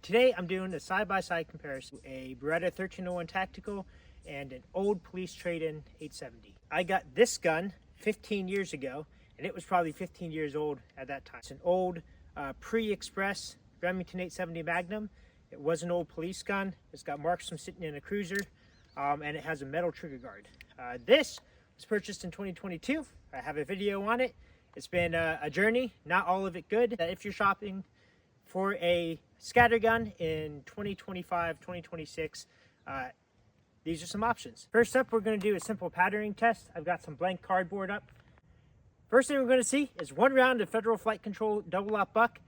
Today I'm doing a side-by-side comparison, a Beretta 1301 Tactical and an old police trade-in 870. I got this gun 15 years ago, and it was probably 15 years old at that time. It's an old pre-express Remington 870 Magnum. It was an old police gun. It's got marks from sitting in a cruiser, and it has a metal trigger guard. This was purchased in 2022. I have a video on it. It's been a journey, not all of it good. If you're shopping for a scattergun in 2025, 2026, these are some options. First up, we're going to do a simple patterning test. I've got some blank cardboard up. First thing we're going to see is one round of Federal Flight Control double-aught buck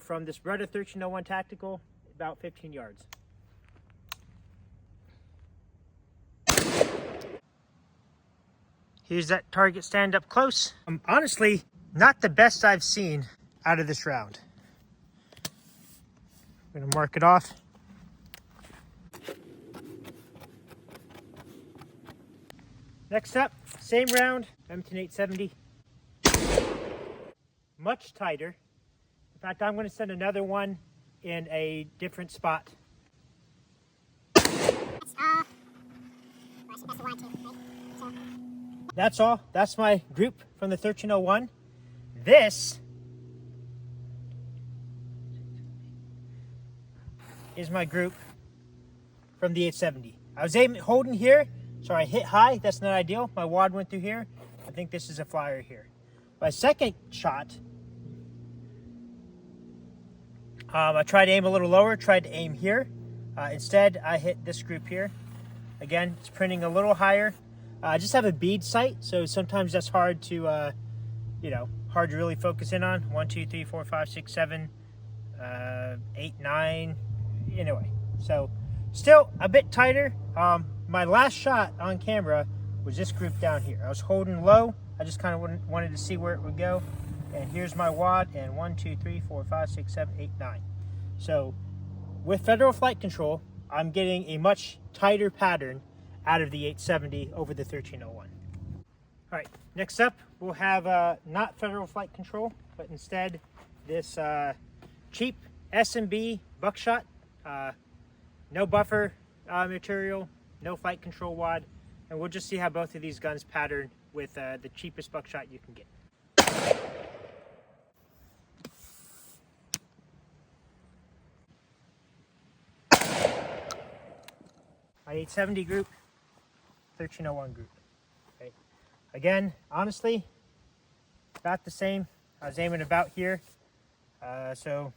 from this Beretta 1301 Tactical, about 15 yards. Here's that target stand up close. Honestly, not the best I've seen out of this round. I'm going to mark it off. Next up, same round, Remington 870. Much tighter. In fact, I'm going to send another one in a different spot. That's all. That's my group from the 1301. This is my group from the 870. I was holding here, so I hit high. That's not ideal. My wad went through here. I think this is a flyer here. My second shot, I tried to aim a little lower, tried to aim here. Instead, I hit this group here. Again, it's printing a little higher. I just have a bead sight, so sometimes that's hard to, hard to really focus in on. 1, 2, 3, 4, 5, 6, 7, 8, 9. Anyway, so still a bit tighter. My last shot on camera was this group down here. I was holding low. I just kind of wanted to see where it would go. And here's my wad, and 1, 2, 3, 4, 5, 6, 7, 8, 9. So with Federal Flight Control, I'm getting a much tighter pattern out of the 870 over the 1301. All right, next up, we'll have not Federal Flight Control, but instead this cheap S&B buckshot. No buffer material, no flight control wad, and we'll just see how both of these guns pattern with the cheapest buckshot you can get. My 870 group, 1301 group. Okay. Again, honestly, about the same. I was aiming about here, so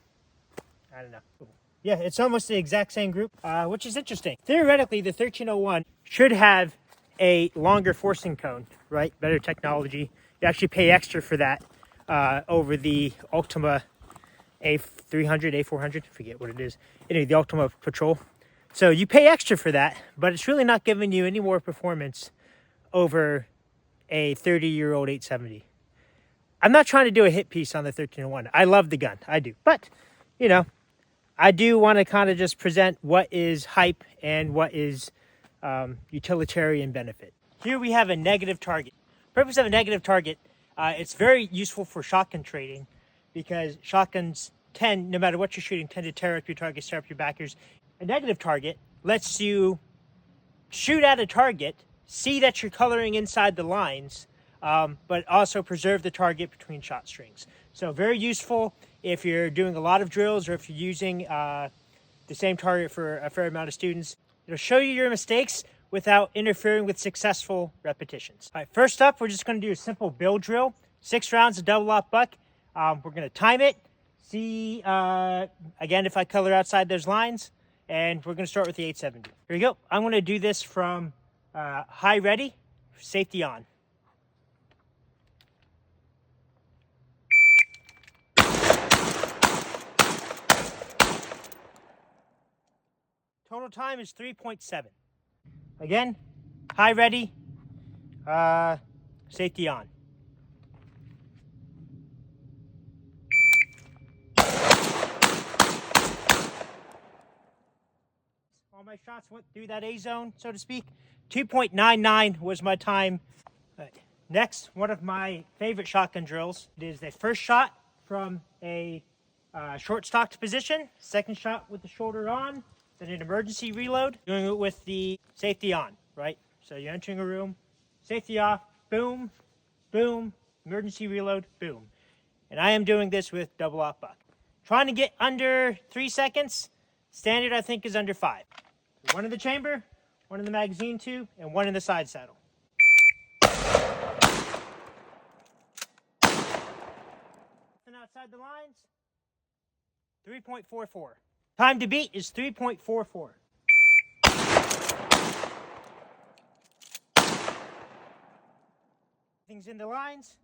I don't know. Yeah, it's almost the exact same group, which is interesting. Theoretically, the 1301 should have a longer forcing cone, right? Better technology. You actually pay extra for that over the Ultima A300, A400, forget what it is. Anyway, the Ultima Patrol. So you pay extra for that, but it's really not giving you any more performance over a 30-year-old 870. I'm not trying to do a hit piece on the 1301. I love the gun, I do. But, I do want to kind of just present what is hype and what is utilitarian benefit. Here we have a negative target. Purpose of a negative target, it's very useful for shotgun trading because shotguns tend, no matter what you're shooting, tend to tear up your targets, tear up your backers. A negative target lets you shoot at a target, see that you're coloring inside the lines, but also preserve the target between shot strings. So very useful if you're doing a lot of drills or if you're using the same target for a fair amount of students. It'll show you your mistakes without interfering with successful repetitions. All right, first up, we're just going to do a simple build drill. 6 rounds of double-aught buck. We're going to time it, see, again, if I color outside those lines. And we're going to start with the 870. Here we go. I'm going to do this from high ready, safety on. Total time is 3.7. Again, high ready, safety on. All my shots went through that A zone, so to speak. 2.99 was my time. Next, one of my favorite shotgun drills is the first shot from a short stocked position, second shot with the shoulder on, then an emergency reload, doing it with the safety on, right? So you're entering a room, safety off, boom, boom, emergency reload, boom. And I am doing this with double aught buck. Trying to get under 3 seconds. Standard, I think, is under 5. One in the chamber, one in the magazine tube, and one in the side saddle. And outside the lines, 3.44. Time to beat is 3.44. Things in the lines.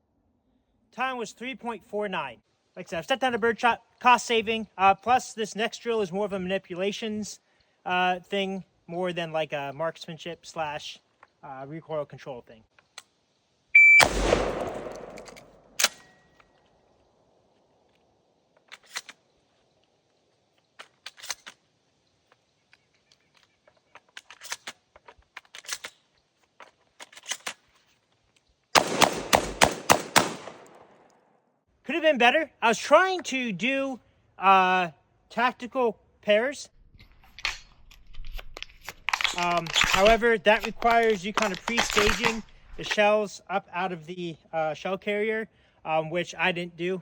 Time was 3.49. Like I said, I've stepped down a bird shot, cost saving. Plus, this next drill is more of a manipulations thing, more than like a marksmanship slash recoil control thing. Could have been better. I was trying to do tactical pairs. However, that requires you kind of pre-staging the shells up out of the shell carrier, which I didn't do.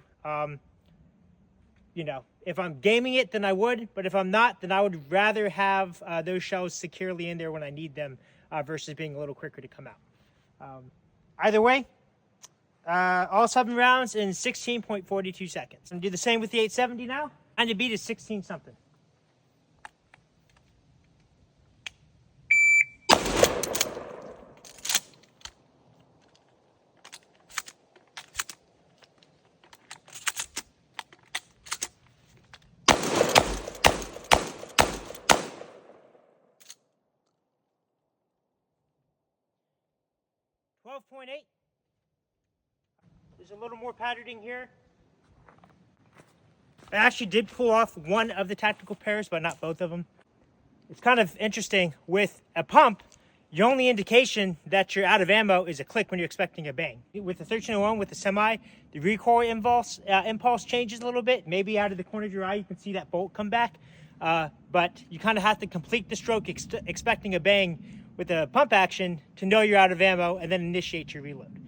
You know, if I'm gaming it, then I would. But if I'm not, then I would rather have those shells securely in there when I need them versus being a little quicker to come out. Either way, all 7 rounds in 16.42 seconds. I'm going to do the same with the 870 now. And the beat is 16 something. .8. There's a little more patterning here. I actually did pull off one of the tactical pairs, but not both of them. It's kind of interesting. With a pump, your only indication that you're out of ammo is a click when you're expecting a bang. With the 1301, with the semi, the recoil impulse changes a little bit. Maybe out of the corner of your eye, you can see that bolt come back. But you kind of have to complete the stroke expecting a bang with a pump action to know you're out of ammo and then initiate your reload.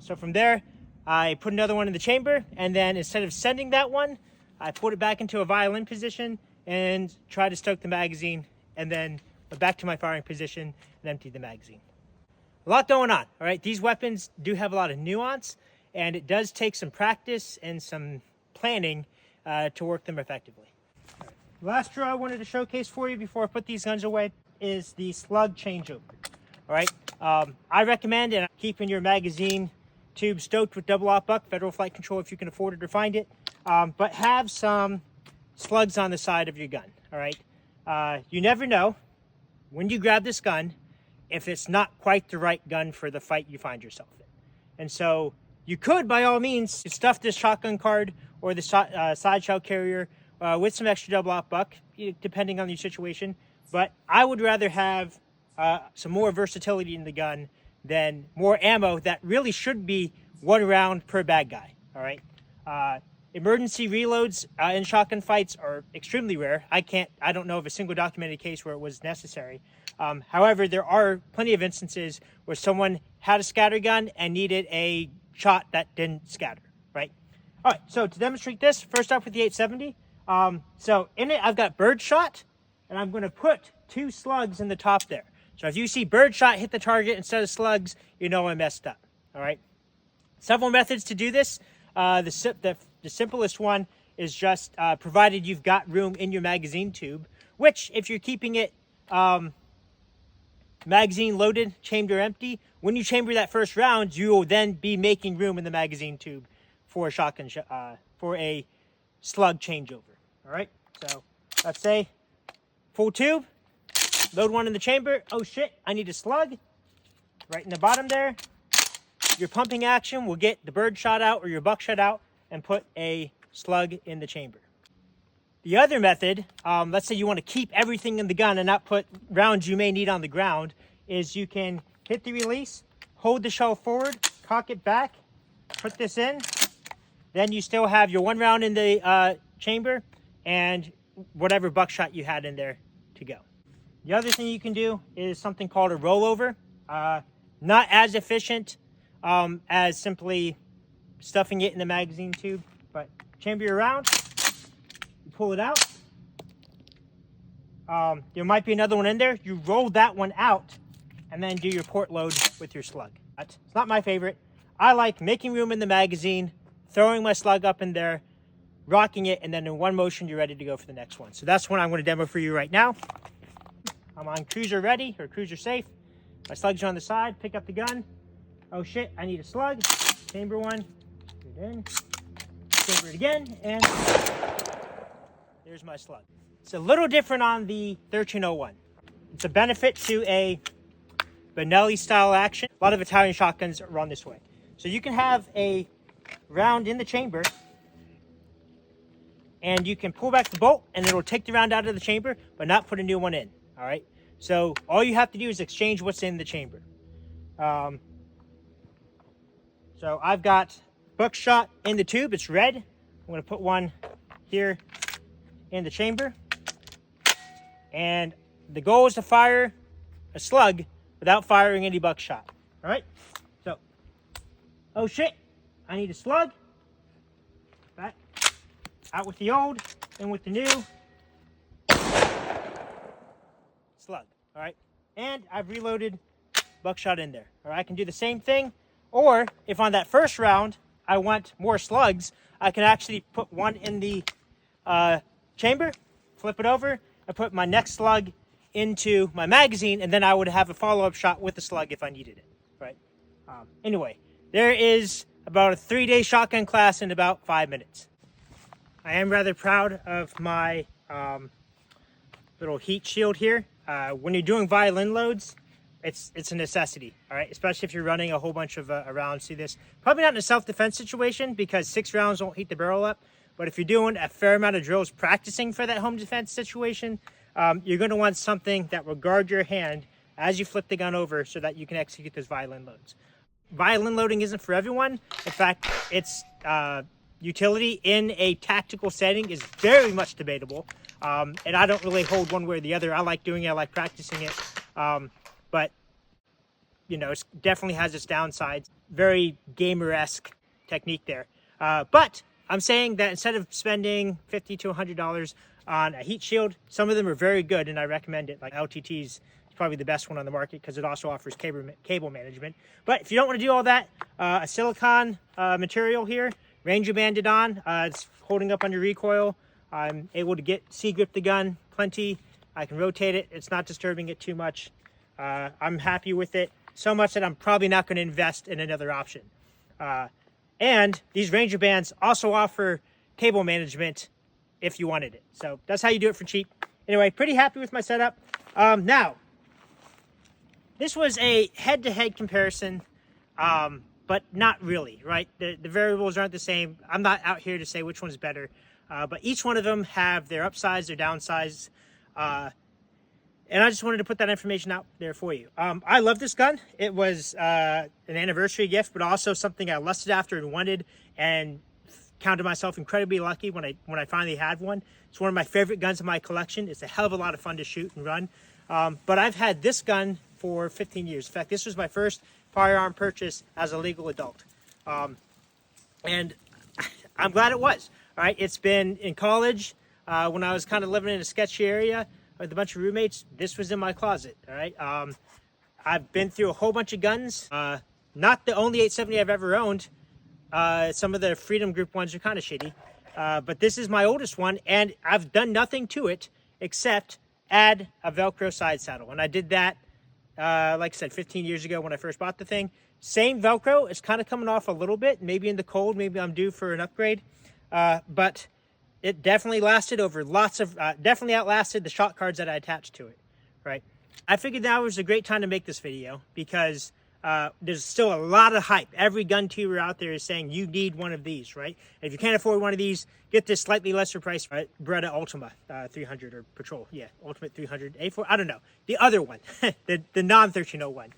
So from there, I put another one in the chamber, and then instead of sending that one, I put it back into a violin position and try to stoke the magazine, and then back to my firing position and empty the magazine. A lot going on, all right? These weapons do have a lot of nuance, and it does take some practice and some planning to work them effectively. All right. Last drill I wanted to showcase for you before I put these guns away is the Slug changeover. All right, I recommend keeping your magazine tube stoked with double aught buck, federal flight control if you can afford it or find it, but have some slugs on the side of your gun. All right, you never know when you grab this gun if it's not quite the right gun for the fight you find yourself in. And so you could, by all means, stuff this shotgun card or the side shell carrier with some extra double aught buck, depending on your situation. But I would rather have some more versatility in the gun than more ammo that really should be 1 round per bad guy. All right. Emergency reloads in shotgun fights are extremely rare. I don't know of a single documented case where it was necessary. However, there are plenty of instances where someone had a scatter gun and needed a shot that didn't scatter. Right. All right. So to demonstrate this, first off with the 870. So in it, I've got bird shot, and I'm going to put 2 slugs in the top there. So if you see bird shot hit the target instead of slugs, you know I messed up. All right. Several methods to do this. The simplest one is just provided you've got room in your magazine tube, which if you're keeping it magazine loaded, chamber empty, when you chamber that first round, you will then be making room in the magazine tube for a shotgun for a slug changeover. All right. So let's say full tube, load one in the chamber. Oh shit, I need a slug. Right in the bottom there. Your pumping action will get the bird shot out or your buckshot out and put a slug in the chamber. The other method, let's say you want to keep everything in the gun and not put rounds you may need on the ground, is you can hit the release, hold the shell forward, cock it back, put this in. Then you still have your 1 round in the chamber and whatever buckshot you had in there to go. The other thing you can do is something called a rollover. Not as efficient as simply stuffing it in the magazine tube, but chamber your round, you pull it out. There might be another one in there. You roll that one out and then do your port load with your slug. It's not my favorite. I like making room in the magazine, throwing my slug up in there, rocking it, and then in one motion, you're ready to go for the next one. So that's what I'm going to demo for you right now. I'm on cruiser ready, or cruiser safe. My slugs are on the side, pick up the gun. Oh shit, I need a slug. Chamber one, put it in, chamber it again, and there's my slug. It's a little different on the 1301. It's a benefit to a Benelli style action. A lot of Italian shotguns run this way. So you can have a round in the chamber and you can pull back the bolt and it'll take the round out of the chamber, but not put a new one in. All right. So all you have to do is exchange what's in the chamber. So I've got buckshot in the tube. It's red. I'm going to put one here in the chamber. And the goal is to fire a slug without firing any buckshot. All right. So, oh shit, I need a slug. Back. Out with the old, in with the new. Slug. All right. And I've reloaded buckshot in there. Or I can do the same thing. Or if on that first round I want more slugs, I can actually put one in the chamber, flip it over, and put my next slug into my magazine, and then I would have a follow-up shot with the slug if I needed it. Right. Anyway, there is about a 3-day shotgun class in about 5 minutes. I am rather proud of my little heat shield here. When you're doing violin loads, it's a necessity, all right? Especially if you're running a whole bunch of rounds. See this? Probably not in a self-defense situation because 6 rounds won't heat the barrel up. But if you're doing a fair amount of drills practicing for that home defense situation, you're going to want something that will guard your hand as you flip the gun over so that you can execute those violin loads. Violin loading isn't for everyone. In fact, its utility in a tactical setting is very much debatable. And I don't really hold one way or the other. I like doing it. I like practicing it. But, you know, it definitely has its downsides. Very gamer-esque technique there. But I'm saying that instead of spending $50 to $100 on a heat shield, some of them are very good, and I recommend it. Like LTT's probably the best one on the market because it also offers cable management. But if you don't want to do all that, a silicone material here, Ranger banded on. It's holding up under recoil. I'm able to get C-grip the gun plenty. I can rotate it. It's not disturbing it too much. I'm happy with it so much that I'm probably not going to invest in another option. And these Ranger bands also offer cable management if you wanted it. So that's how you do it for cheap. Anyway, pretty happy with my setup. Now, this was a head-to-head comparison, but not really, right? The variables aren't the same. I'm not out here to say which one's better, but each one of them have their upsides, their downsides, and I just wanted to put that information out there for you. I love this gun. It was an anniversary gift, but also something I lusted after and wanted, and counted myself incredibly lucky when I finally had one. It's one of my favorite guns in my collection. It's a hell of a lot of fun to shoot and run. But I've had this gun for 15 years. In fact, this was my first firearm purchase as a legal adult. And I'm glad it was. All right, it's been in college when I was kind of living in a sketchy area with a bunch of roommates. This was in my closet. All right, I've been through a whole bunch of guns. Not the only 870 I've ever owned. Some of the Freedom Group ones are kind of shitty. But this is my oldest one, and I've done nothing to it except add a Velcro side saddle. And I did that, like I said, 15 years ago when I first bought the thing. Same Velcro. It's kind of coming off a little bit. Maybe in the cold. Maybe I'm due for an upgrade. But it definitely lasted over lots of, definitely outlasted the shot cards that I attached to it, right? I figured now was a great time to make this video because there's still a lot of hype. Every gun tuber out there is saying you need one of these, right? And if you can't afford one of these, get this slightly lesser price, right? Beretta Ultima 300 or Patrol, yeah, Ultimate 300 A4. I don't know, the other one, the non-1301,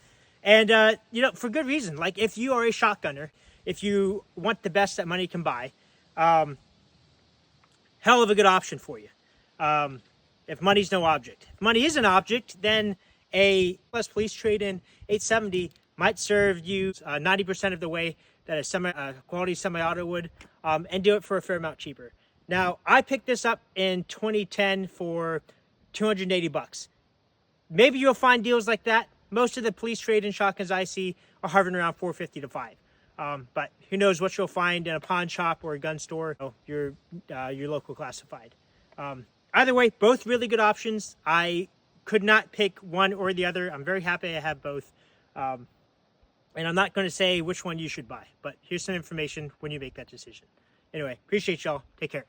and you know, for good reason. Like if you are a shotgunner, if you want the best that money can buy, hell of a good option for you. If money's no object. If money is an object, then a plus police trade-in 870 might serve you 90% of the way that a quality semi-auto would, and do it for a fair amount cheaper. Now, I picked this up in 2010 for 280 bucks. Maybe you'll find deals like that. Most of the police trade-in shotguns I see are hovering around 450 to 5. But who knows what you'll find in a pawn shop or a gun store, your local classified. Either way, both really good options. I could not pick one or the other. I'm very happy I have both. And I'm not going to say which one you should buy, but here's some information when you make that decision. Anyway, appreciate y'all. Take care.